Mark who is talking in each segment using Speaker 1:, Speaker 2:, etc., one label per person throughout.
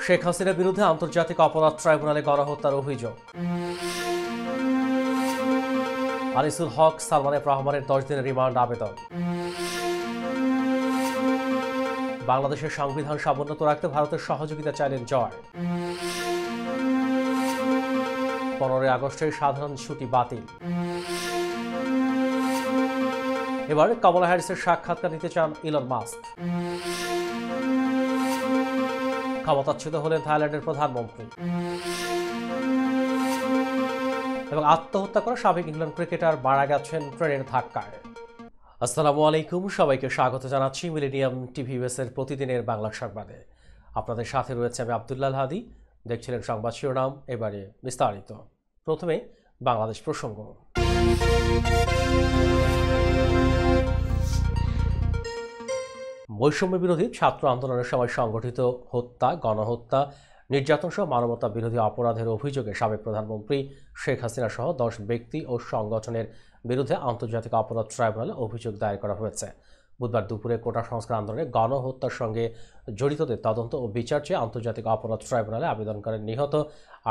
Speaker 1: শেখ হাসিনার বিরুদ্ধে আন্তর্জাতিক অপরাধ ট্রাইব্যুনালে গণহত্যার অভিযোগ। আনিসুল হক সালমান রহমানের 10 দিনের রিমান্ড আবেদন। বাংলাদেশের সংবিধান সমুন্নত রাখতে ভারতের সহযোগিতা চাইলেন জয়। 15 আগস্টের সাধারণ ছুটি বাতিল। এবার কমলা হ্যারিসের সাক্ষাৎকার নিতে চান ইলন মাস্ক। ক্ষমতাচ্যুত হলেন থাইল্যান্ডের প্রধানমন্ত্রী। এবং আত্মহত্যা করা সাবেক ইংল্যান্ড ক্রিকেটার মারা গেছেন ট্রেনের ধাক্কায়। আসসালামু আলাইকুম, সবাইকে স্বাগত জানাচ্ছি মিলেনিয়াম টিভি ইউএসের প্রতিদিনের বাংলা সংবাদে। আপনাদের সাথে রয়েছে আমি আব্দুল্লাহ হাদি। দেখছিলেন সংবাদ শিরোনাম, এবারে বিস্তারিত। প্রথমে বাংলাদেশ প্রসঙ্গ। বৈষম্য বিরোধী ছাত্র আন্দোলনের সময় সংগঠিত হত্যা, গণহত্যা, নির্যাতন সহ মানবতা বিরোধী অপরাধের অভিযোগে সাবেক প্রধানমন্ত্রী শেখ হাসিনা সহ 10 ব্যক্তি ও সংগঠনের বিরুদ্ধে আন্তর্জাতিক অপরাধ ট্রাইব্যুনালে অভিযোগ দায়ের করা হয়েছে। বুধবার দুপুরে কোটা সংস্কার আন্দোলনে গণহত্যার সঙ্গে জড়িতদের তদন্ত ও বিচার চেয়ে আন্তর্জাতিক অপরাধ ট্রাইব্যুনালে আবেদন করেন নিহত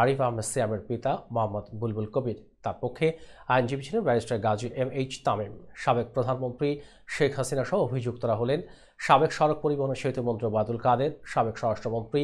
Speaker 1: আরিফ আহমেদ সিয়ামের পিতা মোহাম্মদ বুলবুল কবির। তার পক্ষে আইনজীবী ছিলেন ব্যারিস্টার গাজী MH তামিম। সাবেক প্রধানমন্ত্রী শেখ হাসিনা সহ অভিযুক্তরা হলেন সাবেক সড়ক পরিবহন ও সেতুমন্ত্রী ওবায়দুল কাদের, সাবেক স্বরাষ্ট্রমন্ত্রী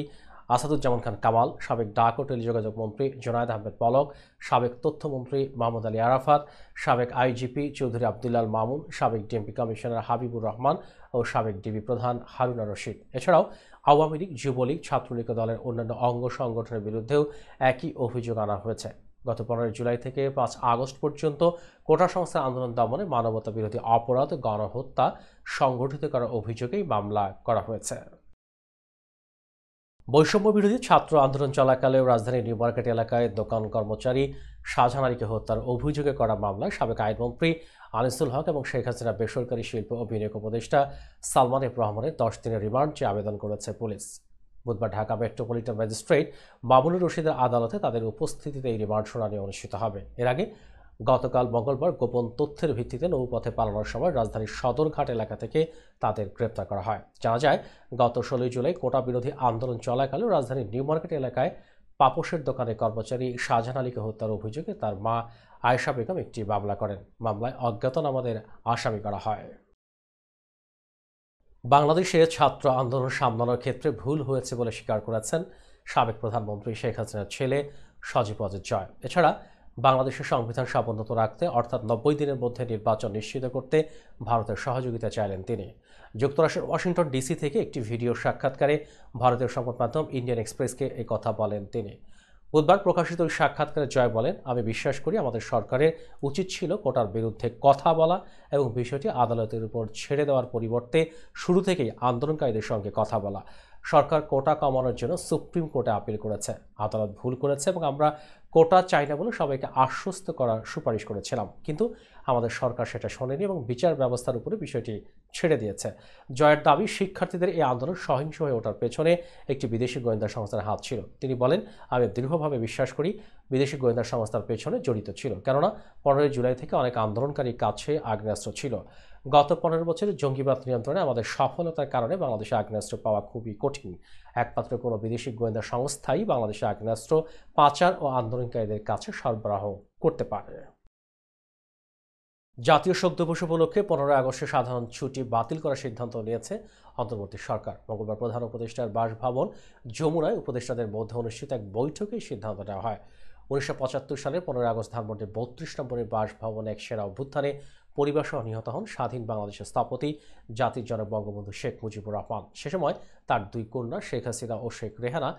Speaker 1: আসাদুজ্জামান খান কামাল, সাবেক ডাক ও টেলিযোগাযোগ মন্ত্রী জুনায়েদ আহমেদ পলক, সাবেক তথ্যমন্ত্রী মাহমুদ আলী আরাফাত, সাবেক IGP চৌধুরী আবদুল্লাল মামুন, সাবেক ডিএমপি কমিশনার হাবিবুর রহমান ও সাবেক ডিবি প্রধান হারুনা রশিদ। এছাড়াও আওয়ামী লীগ, যুবলীগ, ছাত্রলীগ দলের অন্যান্য অঙ্গ সংগঠনের বিরুদ্ধেও একই অভিযোগ আনা হয়েছে। গত 15 জুলাই থেকে 5 আগস্ট পর্যন্ত কোটা সংস্কার আন্দোলন দমনে মানবতা বিরোধী অপরাধ, গণহত্যা সংগঠিত করার অভিযোগেই মামলা করা হয়েছে। বৈষম্য বিরোধী ছাত্র আন্দোলন চলাকালে রাজধানীর নিউ মার্কেট এলাকায় দোকান কর্মচারী শাহজাহান আলীকে হত্যার অভিযোগে করা মামলায় সাবেক আইনমন্ত্রী আনিসুল হক এবং শেখ হাসিনা বেসরকারি শিল্প ও বিনিয়োগ উপদেষ্টা সালমান রহমানের 10 দিনের রিমান্ড চেয়ে আবেদন করেছে পুলিশ। বুধবার ঢাকা মেট্রোপলিটন ম্যাজিস্ট্রেট মামুনুর রশিদের আদালতে তাদের উপস্থিতিতে এই রিমান্ড শুনানি অনুষ্ঠিত হবে। এর আগে গতকাল মঙ্গলবার গোপন তথ্যের ভিত্তিতে নৌপথে পালানোর সময় রাজধানীর সদরঘাট এলাকা থেকে তাদের গ্রেপ্তার করা হয়। জানা যায়, গত 16 জুলাই কোটা বিরোধী আন্দোলন চলাকালে রাজধানীর নিউ মার্কেট এলাকায় পাপোশের দোকানে কর্মচারী শাহজাহান আলীকে হত্যার অভিযোগে তার মা আয়েশা বেগম একটি মামলা করেন। মামলায় অজ্ঞাতনামাদের আসামি করা হয়। বাংলাদেশে ছাত্র আন্দোলন সামলানোর ক্ষেত্রে ভুল হয়েছে বলে স্বীকার করেছেন সাবেক প্রধানমন্ত্রী শেখ হাসিনার ছেলে সজীব ওয়াজেদ জয়। এছাড়া বাংলাদেশের সংবিধান সমুন্নত রাখতে অর্থাৎ 90 দিনের মধ্যে নির্বাচন নিশ্চিত করতে ভারতের সহযোগিতা চাইলেন তিনি। যুক্তরাষ্ট্রের ওয়াশিংটন ডিসি থেকে একটি ভিডিও সাক্ষাৎকারে ভারতের সংবাদ মাধ্যম ইন্ডিয়ান এক্সপ্রেসকে এই কথা বলেন তিনি। বুধবার প্রকাশিত ওই সাক্ষাৎকারে জয় বলেন, আমি বিশ্বাস করি আমাদের সরকারের উচিত ছিল কোটার বিরুদ্ধে কথা বলা এবং বিষয়টি আদালতের উপর ছেড়ে দেওয়ার পরিবর্তে শুরু থেকেই আন্দোলনকারীদের সঙ্গে কথা বলা। সরকার কোটা কমানোর জন্য সুপ্রিম কোর্টে আপিল করেছে, আদালত ভুল করেছে এবং আমরা কোটা চাই না বলে সবাইকে আশ্বস্ত করার সুপারিশ করেছিলাম, কিন্তু আমাদের সরকার সেটা শোনেনি এবং বিচার ব্যবস্থার উপরে বিষয়টি ছেড়ে দিয়েছে। জয়ের দাবি, শিক্ষার্থীদের এই আন্দোলন সহিংস হয়ে ওঠার পেছনে একটি বিদেশি গোয়েন্দা সংস্থার হাত ছিল। তিনি বলেন, আমি দৃঢ়ভাবে বিশ্বাস করি বিদেশি গোয়েন্দা সংস্থার পেছনে জড়িত ছিল, কেননা 15 জুলাই থেকে অনেক আন্দোলনকারীর কাছে আগ্নেয়াস্ত্র ছিল। গত 15 বছরে জঙ্গিবাদ নিয়ন্ত্রণে আমাদের সফলতার কারণে বাংলাদেশে আগ্নেয়াস্ত্র পাওয়া খুবই কঠিন। একমাত্র কোনো বিদেশি গোয়েন্দা সংস্থাই বাংলাদেশে আগ্নেয়াস্ত্র পাচার ও আন্দোলনকারীদের কাছে সরবরাহ করতে পারে। জাতীয় শোক দিবস উপলক্ষে 15 আগস্টের সাধারণ ছুটি বাতিল করার সিদ্ধান্ত নিয়েছে অন্তর্বর্তী সরকার। মঙ্গলবার প্রধান উপদেষ্টার বাসভবন যমুনায় উপদেষ্টাদের মধ্যে অনুষ্ঠিত এক বৈঠকে সিদ্ধান্ত নেওয়া হয়। 1975 সালের 15 আগস্ট ধানমন্ডির 32 নম্বরের বাসভবনে এক সেনা অভ্যুত্থানে পরিবারসহ নিহত হন স্বাধীন বাংলাদেশের স্থপতি জাতির জনক বঙ্গবন্ধু শেখ মুজিবুর রহমান। সে সময় তার 2 কন্যা শেখ হাসিনা ও শেখ রেহানা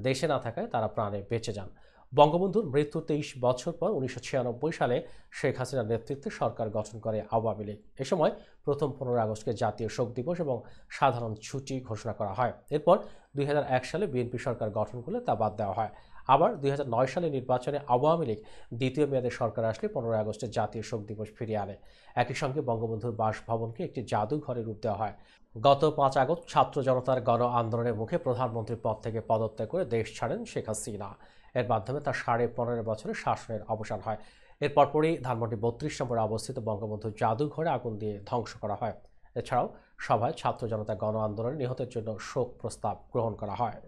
Speaker 1: দেশে না থাকায় তারা প্রাণে বেঁচে যান। বঙ্গবন্ধুর মৃত্যুর 23 বছর পর 1996 সালে শেখ হাসিনার নেতৃত্বে সরকার গঠন করে আওয়ামী লীগ। এ সময় প্রথম 15 আগস্টকে জাতীয় শোক দিবস এবং সাধারণ ছুটি ঘোষণা করা হয়। এরপর 2001 সালে বিএনপি সরকার গঠন করলে তা বাদ দেওয়া হয়। আবার 2009 সালে নির্বাচনে আওয়ামী লীগ দ্বিতীয় মেয়াদে সরকার আসলে 15 আগস্টে জাতীয় শোক দিবস ফিরিয়ে আনে। একই সঙ্গে বঙ্গবন্ধুর বাসভবনকে একটি জাদুঘরে রূপ দেওয়া হয়। গত 5 আগস্ট ছাত্র জনতার গণ আন্দোলনের মুখে প্রধানমন্ত্রীর পদ থেকে পদত্যাগ করে দেশ ছাড়েন শেখ হাসিনা। এর মাধ্যমে তার 15.5 বছরের শাসনের অবসান হয়। এর পরপরই ধানমন্ডি 32 নম্বরে অবস্থিত বঙ্গবন্ধু জাদুঘরে আগুন দিয়ে ধ্বংস করা হয়। এছাড়াও সভায় ছাত্র জনতা গণ আন্দোলনে নিহতের জন্য শোক প্রস্তাব গ্রহণ করা হয়।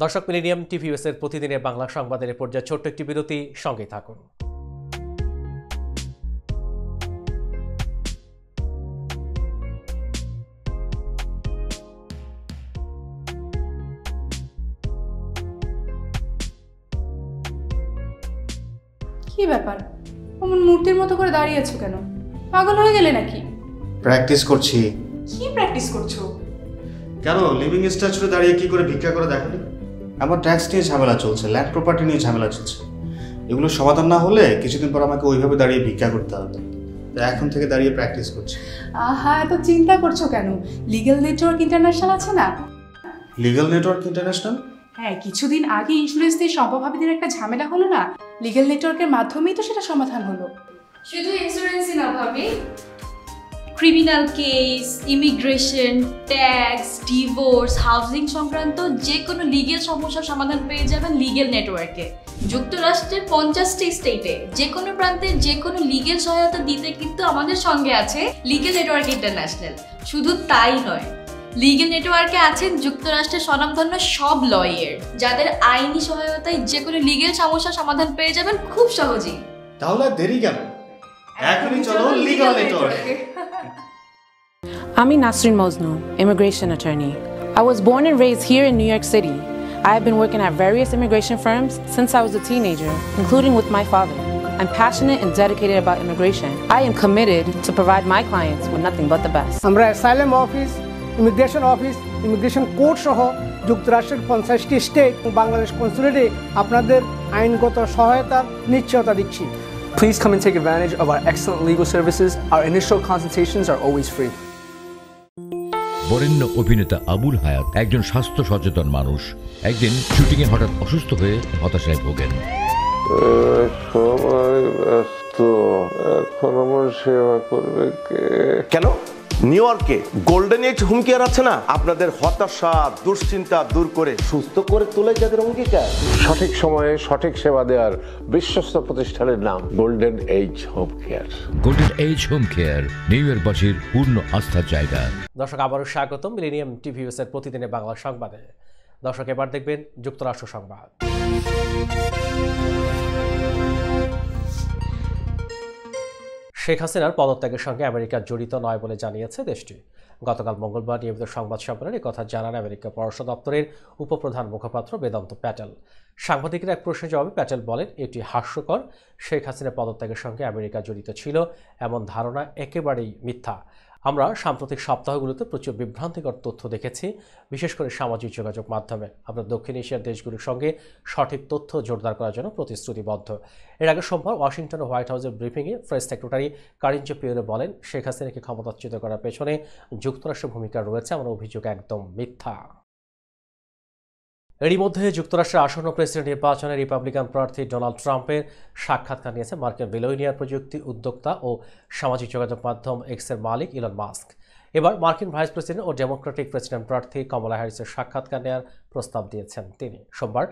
Speaker 1: দর্শক, মিলেনিয়াম টিভি এর প্রতিদিনের বাংলা সংবাদের পর্যায়ে ছোট্ট একটি বিরতি, সঙ্গেই থাকুন।
Speaker 2: কি ব্যাপার, অমন মূর্তির মতো করে দাঁড়িয়ে আছো কেন? পাগল হয়ে গেলে নাকি?
Speaker 3: প্র্যাকটিস করছি।
Speaker 2: কি প্র্যাকটিস করছো?
Speaker 3: কেন লিভিং স্ট্যাচুতে দাঁড়িয়ে কি করে ভিক্ষা করে দেখালি? আমার ট্যাক্স নিয়ে ঝামেলা চলছে, ল্যান্ড প্রপার্টি নিয়ে ঝামেলা চলছে। এগুলো সমাধান না হলে কিছুদিন পর আমাকে ওইভাবে দাঁড়িয়ে ভিক্ষা করতে হবে। তাই এখন থেকে দাঁড়িয়ে প্র্যাকটিস করছি।
Speaker 2: আহা, এত চিন্তা করছো কেন? লিগ্যাল নেটওয়ার্ক ইন্টারন্যাশনাল আছে না?
Speaker 3: Legal network international?
Speaker 2: হ্যাঁ, কিছুদিন আগে ইন্স্যুরেন্স দিয়ে সম্পভাবীদের একটা ঝামেলা হলো না? লিগ্যাল নেটওয়ার্কের মাধ্যমেই তো সেটা সমাধান হলো।
Speaker 4: শুধু ইন্স্যুরেন্সই না ভাবি, criminal case, immigration, tax, divorce, housing সংক্রান্ত যে কোনো লিগেল সমস্যার সমাধান পেয়ে যাবেন লিগেল নেটওয়ার্কে। যুক্তরাষ্ট্রের 50টি স্টেটে যে কোনো প্রান্তে যে কোনো লিগেল সহায়তা দিতে কিন্তু আমাদের সঙ্গে আছে লিগেল নেটওয়ার্ক ইন্টারন্যাশনাল। শুধু তাই নয়, লিগেল নেটওয়ার্কে আছেন যুক্তরাষ্ট্রের স্বনামধন্য সব লয়ার, যাদের আইনি সহায়তায় যে কোনো লিগেল সমস্যার সমাধান পেয়ে যাবেন খুব সহজেই।
Speaker 3: তাহলে দেরি কেন? এখনই চলো লিগ্যাল নেটওয়ার্কে।
Speaker 5: I'm Nasrin Mosnu, immigration attorney. I was born and raised here in New York City. I have been working at various immigration firms since I was a teenager, including with my father. I'm passionate and dedicated about immigration. I am committed to provide my clients with nothing but the best.
Speaker 6: আমরা asylum office, immigration court সহ যুক্তরাষ্ট্রের 50টি state ও বাংলাদেশ কনসুলেটে আপনাদের আইনগত সহায়তার নিশ্চয়তা দিচ্ছি।
Speaker 7: Please come and take advantage of our excellent legal services. Our initial consultations are always free.
Speaker 8: বরেণ্য অভিনেতা আবুল হায়াত একজন স্বাস্থ্য সচেতন মানুষ। একদিন শুটিংয়ে হঠাৎ অসুস্থ হয়ে হতাশায় ভোগেন।
Speaker 9: সবাই ব্যস্ত, এখন আমার সেবা করবে কে?
Speaker 10: কেন? নিউ ইয়র্কে গোল্ডেন এজ হোম কেয়ার আছে না, আপনাদের হতাশা দুশ্চিন্তা দূর করে সুস্থ করে তোলে যাদের অঙ্গীকার।
Speaker 9: সঠিক সময়ে সঠিক সেবা দেওয়ার বিশ্বস্ত প্রতিষ্ঠানের নাম golden age home care.
Speaker 8: Golden age home care নিউ ইয়র্কবাসীর পূর্ণ আস্থার জায়গা।
Speaker 1: দর্শক, আবারও স্বাগতম মিলেনিয়াম টিভি এর প্রতিদিনের বাংলা সংবাদে। দর্শক, এবার দেখবেন যুক্তরাষ্ট্র সংবাদ। শেখ হাসিনার পদত্যাগের সঙ্গে আমেরিকা জড়িত নয় বলে জানিয়েছে দেশটি। গতকাল মঙ্গলবার নিয়মিত সংবাদ সম্মেলনে কথা জানান আমেরিকা পররাষ্ট্র দপ্তরের উপপ্রধান মুখপাত্র বেদান্ত প্যাটেল। সাংবাদিকের এক প্রশ্নের জবাবে প্যাটেল বলেন, এটি হাস্যকর। শেখ হাসিনার পদত্যাগের সঙ্গে আমেরিকা জড়িত ছিল এমন ধারণা একেবারেই মিথ্যা। আমরা সাম্প্রতিক সপ্তাহগুলোতে প্রচুর বিভ্রান্তিকর তথ্য দেখেছি, বিশেষ করে সামাজিক যোগাযোগ মাধ্যমে। আমরা দক্ষিণ এশিয়ার দেশগুলোর সঙ্গে সঠিক তথ্য জোরদার করার জন্য প্রতিশ্রুতিবদ্ধ। এর আগে সোমবার ওয়াশিংটনে হোয়াইট হাউসের ব্রিফিংয়ে প্রেস সেক্রেটারি কারিন জেপিয়েরে বলেন, শেখ হাসিনাকে ক্ষমতাচ্যুত করার পেছনে যুক্তরাষ্ট্রের ভূমিকা রয়েছে এমন অভিযোগ একদম মিথ্যা। এরই মধ্যে যুক্তরাষ্ট্রের আসন্ন প্রেসিডেন্ট নির্বাচনে রিপাবলিকান প্রার্থী ডোনাল্ড ট্রাম্পের সাক্ষাৎকার নিয়েছে মার্কিন বিলিয়নিয়ার প্রযুক্তি উদ্যোক্তা ও সামাজিক যোগাযোগ মাধ্যম এক্সের মালিক ইলন মাস্ক। এবার মার্কিন ভাইস প্রেসিডেন্ট ও ডেমোক্রেটিক প্রেসিডেন্ট প্রার্থী কমলা হ্যারিসের সাক্ষাৎকার নেওয়ার প্রস্তাব দিয়েছেন তিনি। সোমবার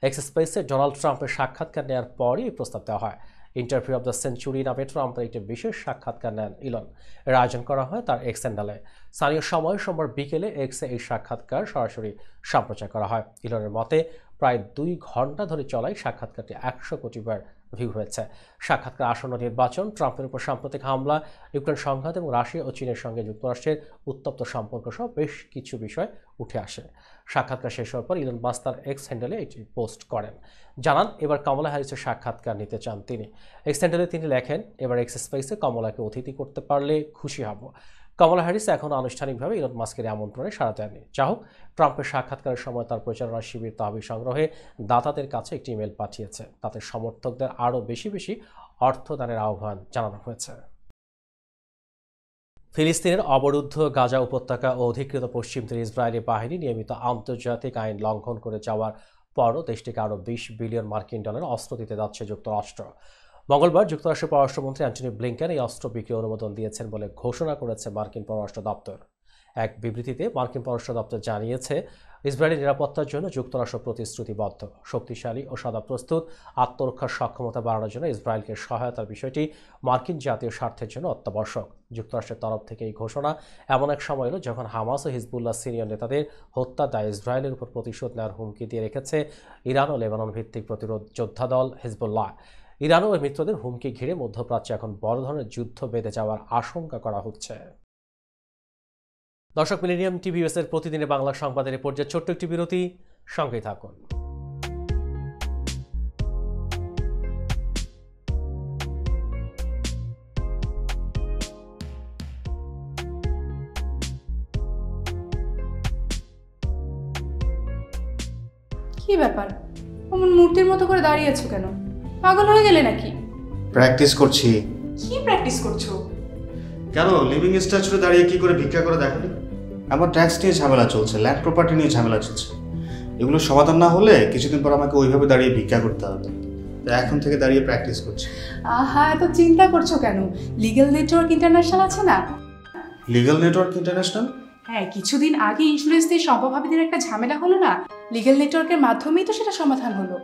Speaker 1: এক্স স্পেসে ডোনাল্ড ট্রাম্পের সাক্ষাৎকার নেওয়ার পরই এই প্রস্তাব দেওয়া হয়। ইন্টারভিউ অব দ্য সেঞ্চুরি নামে ট্রাম্পের একটি বিশেষ সাক্ষাৎকার নেন ইলন। এর আয়োজন করা হয় তার এক্স হ্যান্ডেলে। স্থানীয় সময় সোমবার বিকেলে এক্সে এই সাক্ষাৎকার সরাসরি সম্প্রচার করা হয়। ইলনের মতে প্রায় 2 ঘন্টা ধরে চলায় সাক্ষাৎকারটি 100 কোটি বার ভিউ হয়েছে। সাক্ষাৎকার আসন্ন নির্বাচন, ট্রাম্পের উপর সাম্প্রতিক হামলা, ইউক্রেন সংঘাত এবং রাশিয়া ও চীনের সঙ্গে যুক্তরাষ্ট্রের উত্তপ্ত সম্পর্ক সহ বেশ কিছু বিষয় উঠে আসে। সাক্ষাৎকার শেষ হওয়ার পর ইলন মাস্ক তার এক্স হ্যান্ডেলে এটি পোস্ট করেন, জানান এবার কমলা হ্যারিসের সাক্ষাৎকার নিতে চান তিনি। এক্স হ্যান্ডেলে তিনি লেখেন, এবার এক্স স্পেসে কমলাকে অতিথি করতে পারলে খুশি হব। কমলা হ্যারিস এখন আনুষ্ঠানিকভাবে ইলন মাস্কের আমন্ত্রণে সাড়া দেননি। যা হোক, ট্রাম্পের সাক্ষাৎকারের সময় তার প্রচারণা শিবির তহবিল সংগ্রহে দাতাদের কাছে একটি ইমেল পাঠিয়েছে। তাতে সমর্থকদের আরও বেশি অর্থদানের আহ্বান জানানো হয়েছে। ফিলিস্তিনের অবরুদ্ধ গাজা উপত্যকা ও অধিকৃত পশ্চিম তীরে ইসরায়েলি বাহিনী নিয়মিত আন্তর্জাতিক আইন লঙ্ঘন করে যাওয়ার পরও দেশটিকে আরও 20 বিলিয়ন মার্কিন ডলার অস্ত্র দিতে যাচ্ছে যুক্তরাষ্ট্র। মঙ্গলবার যুক্তরাষ্ট্রের পররাষ্ট্রমন্ত্রী অ্যান্টনি ব্লিংকেন এই অস্ত্র বিক্রি অনুমোদন দিয়েছেন বলে ঘোষণা করেছে মার্কিন পররাষ্ট্র দপ্তর। এক বিবৃতিতে মার্কিন পররাষ্ট্র দপ্তর জানিয়েছে, ইসরায়েলের নিরাপত্তার জন্য যুক্তরাষ্ট্র প্রতিশ্রুতিবদ্ধ, শক্তিশালী ও সদা প্রস্তুত আত্মরক্ষার সক্ষমতা বাড়ানোর জন্য ইসরায়েলকে সহায়তার বিষয়টি মার্কিন জাতীয় স্বার্থের জন্য অত্যাবশ্যক। যুক্তরাষ্ট্রের তরফ থেকে এই ঘোষণা এমন এক সময় এলো যখন হামাস ও হিজবুল্লাহ সিরিয়ার নেতাদের হত্যার দায় ইসরায়েলের উপর প্রতিশোধ নেওয়ার হুমকি দিয়ে রেখেছে ইরান ও লেবানন ভিত্তিক প্রতিরোধ যোদ্ধা দল হিজবুল্লাহ। ইরান ও মিত্রদের হুমকি ঘিরে মধ্যপ্রাচ্যে এখন বড় ধরনের যুদ্ধ বেঁধে যাওয়ার আশঙ্কা করা হচ্ছে। দর্শক, মিলেনিয়াম টিভি এর প্রতিদিনের বাংলা সংবাদের এ পর্যায়ে ছোট্ট একটি বিরতি, সঙ্গেই থাকুন।
Speaker 2: কি ব্যাপার, অমন মূর্তির মতো করে দাঁড়িয়ে আছো কেন? পাগল হয়ে গেলে নাকি?
Speaker 3: প্র্যাকটিস করছি।
Speaker 2: কি প্র্যাকটিস করছো?
Speaker 3: কেন লিভিং স্ট্যাচুরে দাঁড়িয়ে কি করে ভিক্ষা করে দেখালি? আমার ট্যাক্স নিয়ে ঝামেলা চলছে, ল্যান্ড প্রপার্টি নিয়ে ঝামেলা চলছে। এগুলো সমাধান না হলে কিছুদিন পর আমাকে ওইভাবে দাঁড়িয়ে ভিক্ষা করতে হবে। তো এখন থেকে দাঁড়িয়ে প্র্যাকটিস করছি।
Speaker 2: আহা, এত চিন্তা করছো কেন? লিগ্যাল নেটওয়ার্ক ইন্টারন্যাশনাল আছে না?
Speaker 3: Legal network international?
Speaker 2: হ্যাঁ, কিছুদিন আগে ইন্স্যুরেন্স দিয়ে সম্পভাবীদের একটা ঝামেলা হলো না, লিগ্যাল নেটওয়ার্কের মাধ্যমেই তো সেটা সমাধান হলো।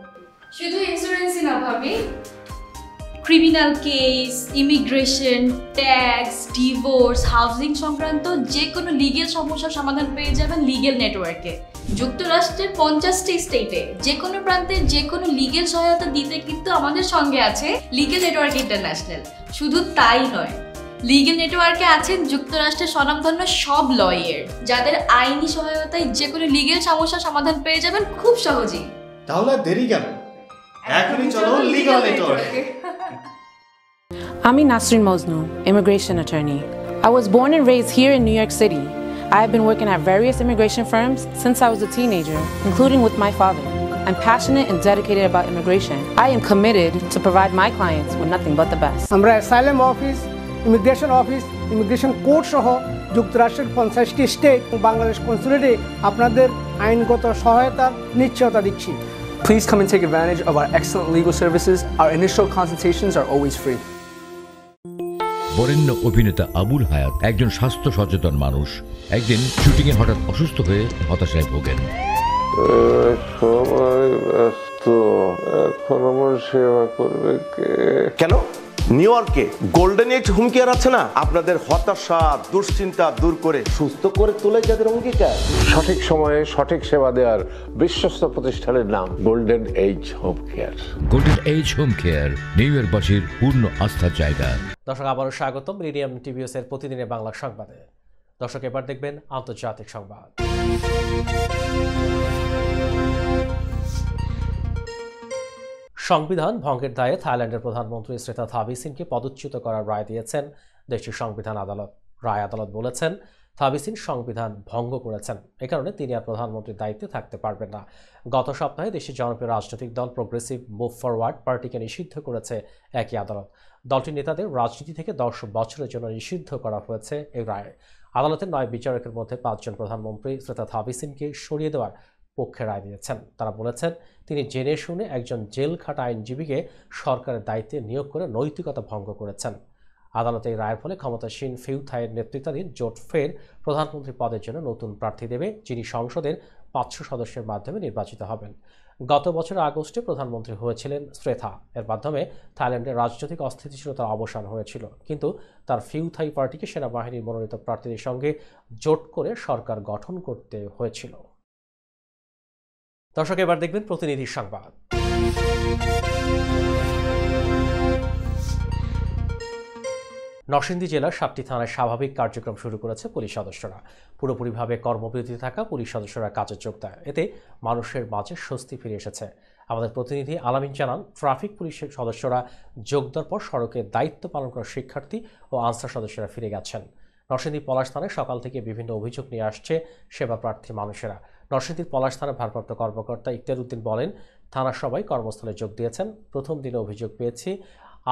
Speaker 4: শুধু ইন্স্যুরেন্সই না ভাবি, criminal case, immigration, tax, divorce, housing সংক্রান্ত যে কোনো লিগেল সমস্যার সমাধান পেয়ে যাবেন লিগেল নেটওয়ার্কে। যুক্তরাষ্ট্রের 50টি স্টেটে যে কোনো প্রান্তে যে কোনো লিগেল সহায়তা দিতে কিন্তু আমাদের সঙ্গে আছে লিগেল নেটওয়ার্ক ইন্টারন্যাশনাল। শুধু তাই নয়, লিগেল নেটওয়ার্কে আছেন যুক্তরাষ্ট্রের স্বনামধন্য সব লয়ার, যাদের আইনি সহায়তায় যে কোনো লিগেল সমস্যার সমাধান পেয়ে যাবেন খুব সহজেই।
Speaker 3: তাহলে দেরি কেন? এখনই চলো লিগ্যাল নেটওয়ার্কে।
Speaker 5: I'm Nasrin Mosnu, immigration attorney. I was born and raised here in New York City. I have been working at various immigration firms since I was a teenager, including with my father. I'm passionate and dedicated about immigration. I am committed to provide my clients with nothing but the best.
Speaker 6: আমরা asylum office, immigration court সহ যুক্তরাষ্ট্রের 50টি state এবং বাংলাদেশ কনসুলেটে আপনাদের আইনগত সহায়তার নিশ্চয়তা দিচ্ছি।
Speaker 7: Please come and take advantage of our excellent legal services. Our initial consultations are always free.
Speaker 8: বরেণ্য অভিনেতা আবুল হায়াত একজন স্বাস্থ্য সচেতন মানুষ। একদিন শুটিংয়ে হঠাৎ অসুস্থ হয়ে হতাশায় ভোগেন।
Speaker 9: সবাই ব্যস্ত, এখন আমার সেবা করবে কে?
Speaker 10: কেন নিউ ইয়র্কে গোল্ডেন এজ হোম কেয়ার আছে না? আপনাদের হতাশা দুশ্চিন্তা দূর করে সুস্থ করে তোলে যাদের অঙ্গীকার।
Speaker 9: সঠিক সময়ে সঠিক সেবা দেওয়ার বিশ্বস্ত প্রতিষ্ঠানের নাম golden age home care.
Speaker 8: Golden age home care নিউ ইয়র্কবাসীর পূর্ণ আস্থার জায়গা।
Speaker 1: দর্শক, আবারও স্বাগতম মিলেনিয়াম টিভি এর প্রতিদিনের বাংলা সংবাদে। দর্শক, এবার দেখবেন আন্তর্জাতিক সংবাদ। সংবিধান ভঙ্গের দায়ে থাইল্যান্ডের প্রধানমন্ত্রী শ্রেতা থাবিসিনকে পদচ্যুত করার রায় দিয়েছেন দেশটির সংবিধান আদালত। রায় আদালত বলেছেন, থাবিসিন সংবিধান ভঙ্গ করেছেন, এ কারণে তিনি আর প্রধানমন্ত্রীর দায়িত্বে থাকতে পারবেন না। গত সপ্তাহে দেশের জনপ্রিয় রাজনৈতিক দল প্রোগ্রেসিভ মুভ ফরওয়ার্ড পার্টিকে নিষিদ্ধ করেছে একই আদালত। দলটির নেতাদের রাজনীতি থেকে 10 বছরের জন্য নিষিদ্ধ করা হয়েছে এই রায়ে। আদালতের 9 বিচারকের মধ্যে 5 জন প্রধানমন্ত্রী শ্রেতা থাবিসিনকে সরিয়ে দেওয়ার পক্ষে রায় দিয়েছেন। তারা বলেছেন, তিনি জেনে শুনে একজন জেল খাটা আইনজীবীকে সরকারের দায়িত্বে নিয়োগ করে নৈতিকতা ভঙ্গ করেছেন। আদালতে এই রায়ের ফলে ক্ষমতাসীন ফিউ থাইয়ের নেতৃত্বাধীন জোট ফের প্রধানমন্ত্রী পদের জন্য নতুন প্রার্থী দেবে, যিনি সংসদের 500 সদস্যের মাধ্যমে নির্বাচিত হবেন। গত বছর আগস্টে প্রধানমন্ত্রী হয়েছিলেন শ্রেথা। এর মাধ্যমে থাইল্যান্ডের রাজনৈতিক অস্থিতিশীলতার অবসান হয়েছিল, কিন্তু তার ফিউ থাই পার্টিকে সেনাবাহিনীর মনোনীত প্রার্থীদের সঙ্গে জোট করে সরকার গঠন করতে হয়েছিল। দর্শক, এবার দেখবেন প্রতিনিধি সংবাদ। নরসিংদী জেলার 7টি থানায় স্বাভাবিক কার্যক্রম শুরু করেছে পুলিশ সদস্যরা। পুরোপুরিভাবে কর্মবিরতিতে থাকা পুলিশ সদস্যরা কাজে যোগ দেয়, এতে মানুষের মাঝে স্বস্তি ফিরে এসেছে। আমাদের প্রতিনিধি আলামিন জানান, ট্রাফিক পুলিশের সদস্যরা যোগ দেওয়ার পর সড়কে দায়িত্ব পালন করা শিক্ষার্থী ও আনসার সদস্যরা ফিরে গেছেন। নরসিংদী পলাশ থানায় সকাল থেকে বিভিন্ন অভিযোগ নিয়ে আসছে সেবা প্রার্থী মানুষেরা। নরসিংদীর পলাশ থানার ভারপ্রাপ্ত কর্মকর্তা ইকতার উদ্দিন বলেন, থানার সবাই কর্মস্থলে যোগ দিয়েছেন। প্রথম দিনে অভিযোগ পেয়েছি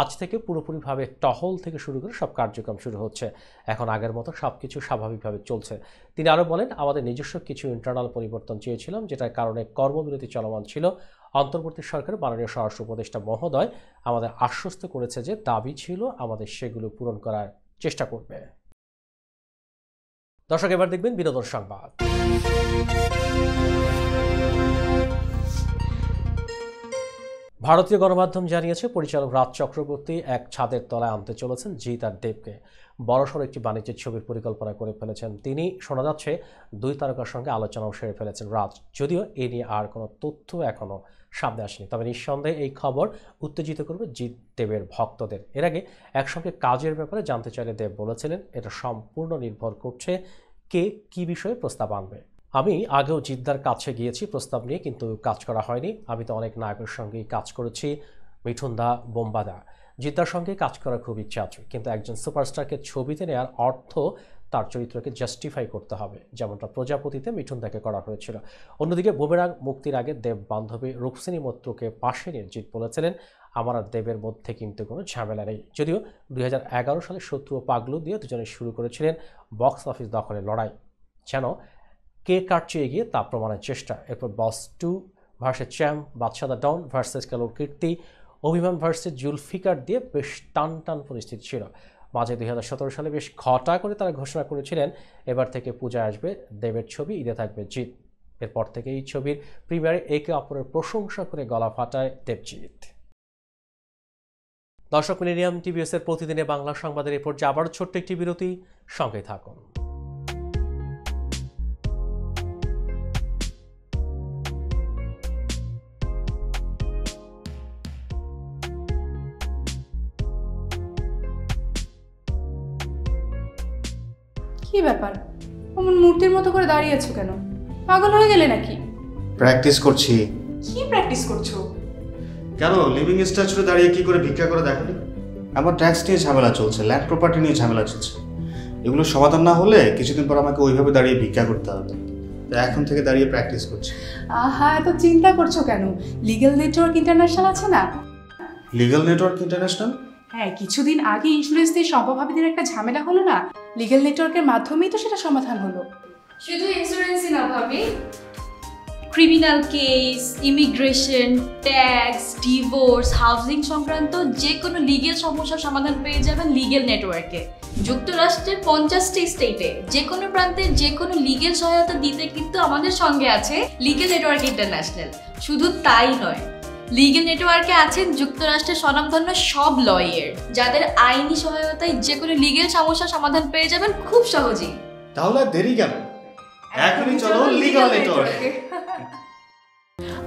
Speaker 1: আজ থেকে পুরোপুরিভাবে টহল থেকে শুরু করে সব কার্যক্রম শুরু হচ্ছে। এখন আগের মতো সবকিছু স্বাভাবিকভাবে চলছে। তিনি আরও বলেন, আমাদের নিজস্ব কিছু ইন্টারনাল পরিবর্তন চেয়েছিলাম, যেটার কারণে কর্মবিরতি চলমান ছিল। অন্তর্বর্তী সরকারের মাননীয় স্বরাষ্ট্র উপদেষ্টা মহোদয় আমাদের আশ্বস্ত করেছে যে দাবি ছিল আমাদের সেগুলো পূরণ করার চেষ্টা করবে। দর্শক, এবার দেখবেন বিনোদন সংবাদ। ভারতীয় গণমাধ্যম জানিয়েছে, পরিচালক রাজ চক্রবর্তী এক ছাদের তলায় আনতে চলেছেন জিৎ আর দেবকে। বড়সড় একটি বাণিজ্যিক ছবির পরিকল্পনা করে ফেলেছেন তিনি। শোনা যাচ্ছে 2 তারকার সঙ্গে আলোচনাও সেরে ফেলেছেন রাজ। যদিও এ নিয়ে আর কোনো তথ্য এখনও সামনে আসেনি, তবে নিঃসন্দেহে এই খবর উত্তেজিত করবে জিৎ দেবের ভক্তদের। এর আগে একসঙ্গে কাজের ব্যাপারে জানতে চাইলে দেব বলেছিলেন, এটা সম্পূর্ণ নির্ভর করছে কে কী বিষয়ে প্রস্তাব আনবে। আমি আগেও জিদ্দার কাছে গিয়েছি প্রস্তাব নিয়ে, কিন্তু কাজ করা হয়নি। আমি তো অনেক নায়কের সঙ্গেই কাজ করেছি, মিঠুন দা, বোম্বাদা। জিদ্দার সঙ্গে কাজ করার খুব ইচ্ছা আছে, কিন্তু একজন সুপারস্টারকে ছবিতে নেওয়ার অর্থ তার চরিত্রকে জাস্টিফাই করতে হবে, যেমনটা প্রজাপতিতে মিঠুন দাকে করা হয়েছিল। অন্যদিকে বুমেরাং মুক্তির আগে দেব বান্ধবী রুক্সিনী মৈত্রকে পাশে নিয়ে জিৎ বলেছিলেন, আমার আর দেবের মধ্যে কিন্তু কোনো ঝামেলা নেই। যদিও 2011 সালে শত্রু ও পাগলু দিয়ে দুজনে শুরু করেছিলেন বক্স অফিস দখলের লড়াই, যেন কে কার চেয়ে এগিয়ে তা প্রমাণের চেষ্টা। এরপর boss 2 versus champ, Badshah the don versus কালোর কীর্তি, অভিমান ভার্সেস জুলফিকার দিয়ে বেশ টান পরিস্থিতি ছিল। মাঝে 2017 সালে বেশ ঘটা করে তারা ঘোষণা করেছিলেন, এবার থেকে পূজায় আসবে দেবের ছবি, ঈদে থাকবে জিৎ। এরপর থেকে এই ছবির প্রিমিয়ারে একে অপরের প্রশংসা করে গলা ফাটায় দেবজিৎ। দর্শক, মিলেনিয়াম টিভিএস এর প্রতিদিনের বাংলা সংবাদের এরপর যে আবারও ছোট্ট একটি বিরতি, সঙ্গে থাকুন।
Speaker 2: কি ব্যাপার, অমন মূর্তির মতো করে দাঁড়িয়ে আছো কেন? পাগল হয়ে গেলে নাকি?
Speaker 3: প্র্যাকটিস করছি।
Speaker 2: কি প্র্যাকটিস করছো?
Speaker 3: কেন লিভিং স্ট্যাচুরে দাঁড়িয়ে কি করে ভিক্ষা করে দেখালি? আমার ট্যাক্স নিয়ে ঝামেলা চলছে, ল্যান্ড প্রপার্টি নিয়ে ঝামেলা চলছে। এগুলো সমাধান না হলে কিছুদিন পর আমাকে ওইভাবে দাঁড়িয়ে ভিক্ষা করতে হবে। তো এখন থেকে দাঁড়িয়ে প্র্যাকটিস করছি।
Speaker 2: আহা, এত চিন্তা করছো কেন? লিগ্যাল নেটওয়ার্ক ইন্টারন্যাশনাল আছে না?
Speaker 3: Legal network international?
Speaker 2: হ্যাঁ, কিছুদিন আগে ইন্স্যুরেন্স দিয়ে সম্পভাবীদের একটা ঝামেলা হলো না, লিগ্যাল নেটওয়ার্কের মাধ্যমেই তো সেটা সমাধান হলো।
Speaker 4: শুধু ইন্স্যুরেন্সই না ভাবি, criminal case, immigration, tax, divorce, housing সংক্রান্ত যে কোনো লিগেল সমস্যার সমাধান পেয়ে যাবেন লিগেল নেটওয়ার্কে। যুক্তরাষ্ট্রের 50টি স্টেটে যে কোনো প্রান্তে যে কোনো লিগেল সহায়তা দিতে কিন্তু আমাদের সঙ্গে আছে লিগেল নেটওয়ার্ক ইন্টারন্যাশনাল। শুধু তাই নয়, লিগেল নেটওয়ার্কে আছেন যুক্তরাষ্ট্রের স্বনামধন্য সব লয়ার, যাদের আইনি সহায়তায় যে কোনো লিগেল সমস্যার সমাধান পেয়ে যাবেন খুব সহজেই।
Speaker 3: তাহলে দেরি কেন? এখনই চলো লিগ্যাল নেটওয়ার্কে।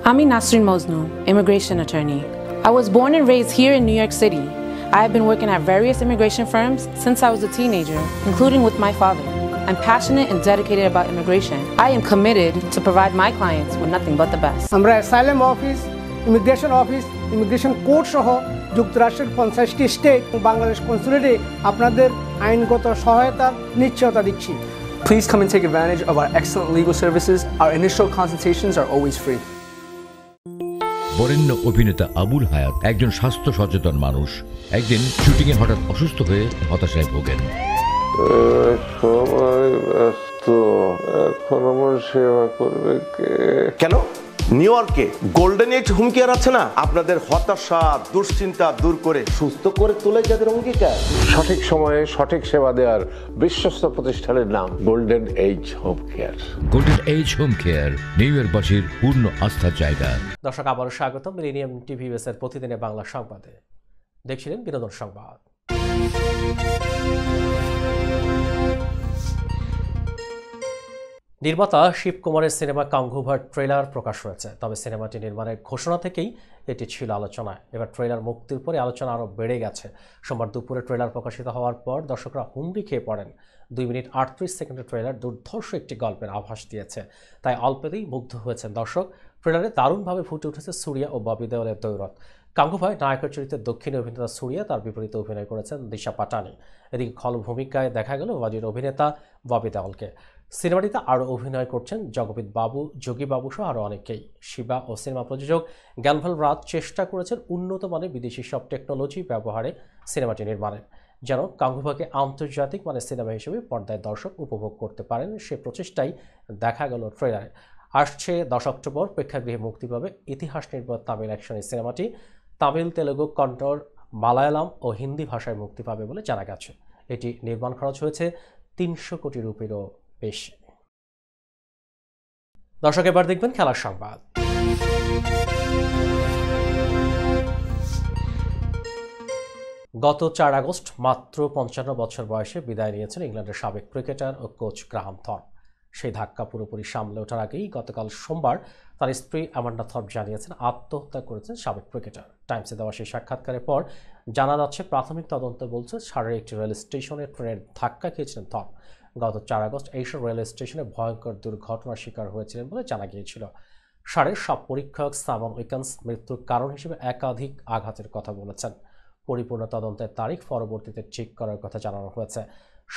Speaker 5: I'm Nasrin Mosnu, immigration attorney. I was born and raised here in New York City. I have been working at various immigration firms since I was a teenager, including with my father. I'm passionate and dedicated about immigration. I am committed to provide my clients with nothing but the best.
Speaker 6: আমরা asylum office, immigration court সহ যুক্তরাষ্ট্রের 50টি state এবং বাংলাদেশ কনসুলেটে আপনাদের আইনগত সহায়তার নিশ্চয়তা দিচ্ছি।
Speaker 7: Please come and take advantage of our excellent legal services. Our initial consultations are always free.
Speaker 8: বরেণ্য অভিনেতা আবুল হায়াত একজন স্বাস্থ্য সচেতন মানুষ। একদিন শুটিংয়ে হঠাৎ অসুস্থ হয়ে হতাশায় ভোগেন।
Speaker 9: সবাই ব্যস্ত, এখন আমার সেবা করবে কে?
Speaker 10: কেন নিউ ইয়র্কে গোল্ডেন এজ হোম কেয়ার আছে না? আপনাদের হতাশা দুশ্চিন্তা দূর করে সুস্থ করে তোলে যাদের অঙ্গীকার।
Speaker 9: সঠিক সময়ে সঠিক সেবা দেওয়ার বিশ্বস্ত প্রতিষ্ঠানের নাম golden age home care.
Speaker 8: Golden age home care নিউ ইয়র্কবাসীর পূর্ণ আস্থার জায়গা।
Speaker 1: দর্শক, আবারও স্বাগতম মিলেনিয়াম টিভিএস এর প্রতিদিনের বাংলা সংবাদে। দেখছিলেন বিনোদন সংবাদ। নির্মাতা শিবকুমারের সিনেমা কাঙ্গুভার ট্রেলার প্রকাশ হয়েছে, তবে সিনেমাটি নির্মাণের ঘোষণা থেকেই এটি ছিল আলোচনায়। এবার ট্রেলার মুক্তির পরে আলোচনা আরও বেড়ে গেছে। সোমবার দুপুরে ট্রেলার প্রকাশিত হওয়ার পর দর্শকরা হুমড়ি খেয়ে পড়েন। 2 মিনিট 38 সেকেন্ডের ট্রেলার দুর্ধর্ষ একটি গল্পের আভাস দিয়েছে, তাই অল্পতেই মুগ্ধ হয়েছেন দর্শক। ট্রেলারে দারুণভাবে ফুটে উঠেছে সুরিয়া ও ববি দেওলের দৌলত। গাঙ্গুবাই নায়কের চরিত্রে দক্ষিণী অভিনেতা সুরিয়া, তার বিপরীতে অভিনয় করেছেন দিশা পাটানি। এদিকে খল ভূমিকায় দেখা গেল বলিউড অভিনেতা ববি দেওলকে। সিনেমাটিতে আরও অভিনয় করছেন জগবিত বাবু, যোগী বাবু সহ আরও অনেকেই। শিবা ও সিনেমা প্রযোজক গ্যানভাল রাজ চেষ্টা করেছেন উন্নত মানের বিদেশি সব টেকনোলজি ব্যবহারে সিনেমাটি নির্মাণের, যেন গাঙ্গুবাইকে আন্তর্জাতিক মানের সিনেমা হিসেবে পর্দায় দর্শক উপভোগ করতে পারেন। সে প্রচেষ্টাই দেখা গেল ট্রেলারে। আসছে 10 অক্টোবর প্রেক্ষাগৃহে মুক্তি পাবে ইতিহাস নির্ভর তামিল অ্যাকশন সিনেমাটি। তামিল, তেলুগু, কন্নড়, মালায়ালাম ও হিন্দি ভাষায় মুক্তি পাবে বলে জানা গেছে। এটি নির্মাণ খরচ হয়েছে 300 কোটি রুপিরও বেশি। দর্শক, এবার দেখবেন খেলার সংবাদ। গত 4 আগস্ট মাত্র 55 বছর বয়সে বিদায় নিয়েছেন ইংল্যান্ডের সাবেক ক্রিকেটার ও কোচ গ্রাহাম থর্প। সেই ধাক্কা পুরোপুরি সামলে ওঠার আগেই গতকাল সোমবার তার স্ত্রী অ্যামান্ডা থর্প জানিয়েছেন আত্মহত্যা করেছেন সাবেক ক্রিকেটার। টাইমসে দেওয়া সেই সাক্ষাৎকারের পর জানা যাচ্ছে, প্রাথমিক তদন্ত বলছে সারের একটি রেল স্টেশনে ট্রেনের ধাক্কা খেয়েছিলেন থর্প। গত 4 আগস্ট এইসব রেল স্টেশনে ভয়ঙ্কর দুর্ঘটনার শিকার হয়েছিলেন বলে জানা গিয়েছিল। সারের সব পরীক্ষক সামন উইকেন্স মৃত্যুর কারণ হিসেবে একাধিক আঘাতের কথা বলেছেন। পরিপূর্ণ তদন্তের তারিখ পরবর্তীতে ঠিক করার কথা জানানো হয়েছে।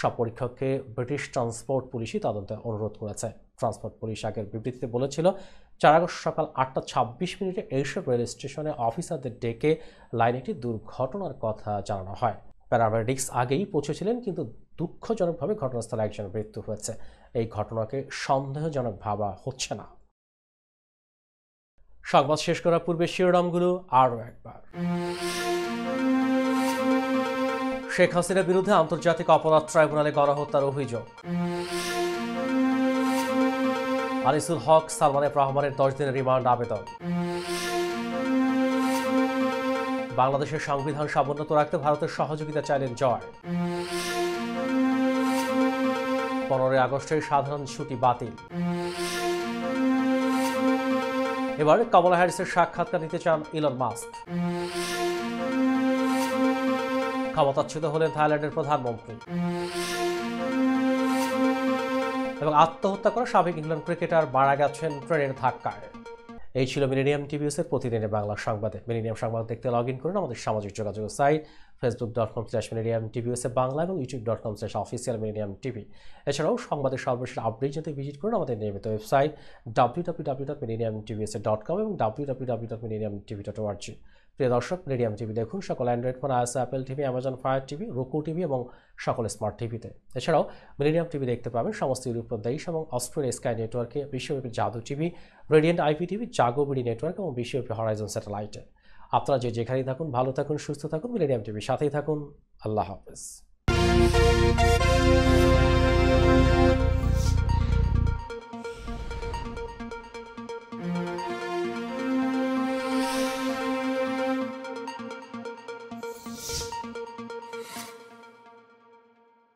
Speaker 1: সব পরীক্ষককে ব্রিটিশ ট্রান্সপোর্ট পুলিশই তদন্তে অনুরোধ করেছে। ট্রান্সপোর্ট পুলিশ আগের বিবৃতিতে বলেছিল 4 আগস্ট সকাল 8:26 এইসব রেল স্টেশনে অফিসারদের ডেকে লাইনে একটি দুর্ঘটনার কথা জানানো হয়। প্যারামেডিক্স আগেই পৌঁছেছিলেন, কিন্তু দুঃখজনকভাবে ঘটনাস্থলে একজনের মৃত্যু হয়েছে। এই ঘটনাকে সন্দেহজনক ভাবা হচ্ছে না। সংবাদ শেষ করার পূর্বে শিরোনামগুলো আরও একবার। শেখ হাসিনার বিরুদ্ধে আন্তর্জাতিক অপরাধ ট্রাইব্যুনালে গণহত্যার অভিযোগ। আনিসুল হক সালমানের রহমানের 10 দিনের রিমান্ড আবেদন। বাংলাদেশের সংবিধান সমুন্নত রাখতে ভারতের সহযোগিতা চাইলেন জয়। 15 আগস্টের সাধারণ ছুটি বাতিল। এবার কমলা হ্যারিসের সাক্ষাৎকার নিতে চান ইলন মাস্ক। ক্ষমতাচ্যুত হলেন থাইল্যান্ডের প্রধানমন্ত্রী। এবং আত্মহত্যা করা সাবেক ইংল্যান্ড ক্রিকেটার মারা গেছেন ট্রেনের ধাক্কায়। এই ছিল মিলেনিয়াম টিভিএসের প্রতিদিনের বাংলা সংবাদে। মিলেনিয়াম সংবাদ দেখতে লগ ইন করুন আমাদের সামাজিক যোগাযোগ সাইট facebook.com/millenniumtvs বাংলা এবং youtube.com/officialmillenniumtv। এছাড়াও সংবাদের সর্বশেষ আপডেট জানতে ভিজিট করুন আমাদের নিয়মিত ওয়েবসাইট www.millenniumtvs.com এবং www.millenniumtv.org। প্রিয় দর্শক, মিলেনিয়াম টিভি দেখুন সকল Android phone, is, Apple TV, Amazon fire TV, roku TV এবং সকল স্মার্ট টিভিতে। এছাড়াও মিলেনিয়াম টিভি দেখতে পাবেন সমস্ত ইউরোপীয় দেশ এবং অস্ট্রেলিয়া স্কাই নেটওয়ার্কে, বিশ্বব্যাপী জাদু টিভি, রেডিয়েন্ট আইপি টিভি, জাগো বিডি নেটওয়ার্ক এবং বিশ্বব্যাপী হরাইজন স্যাটেলাইটে। আপনারা যেখানেই থাকুন ভালো থাকুন, সুস্থ থাকুন, মিলেনিয়াম টিভির সাথেই থাকুন। আল্লাহ হাফেজ।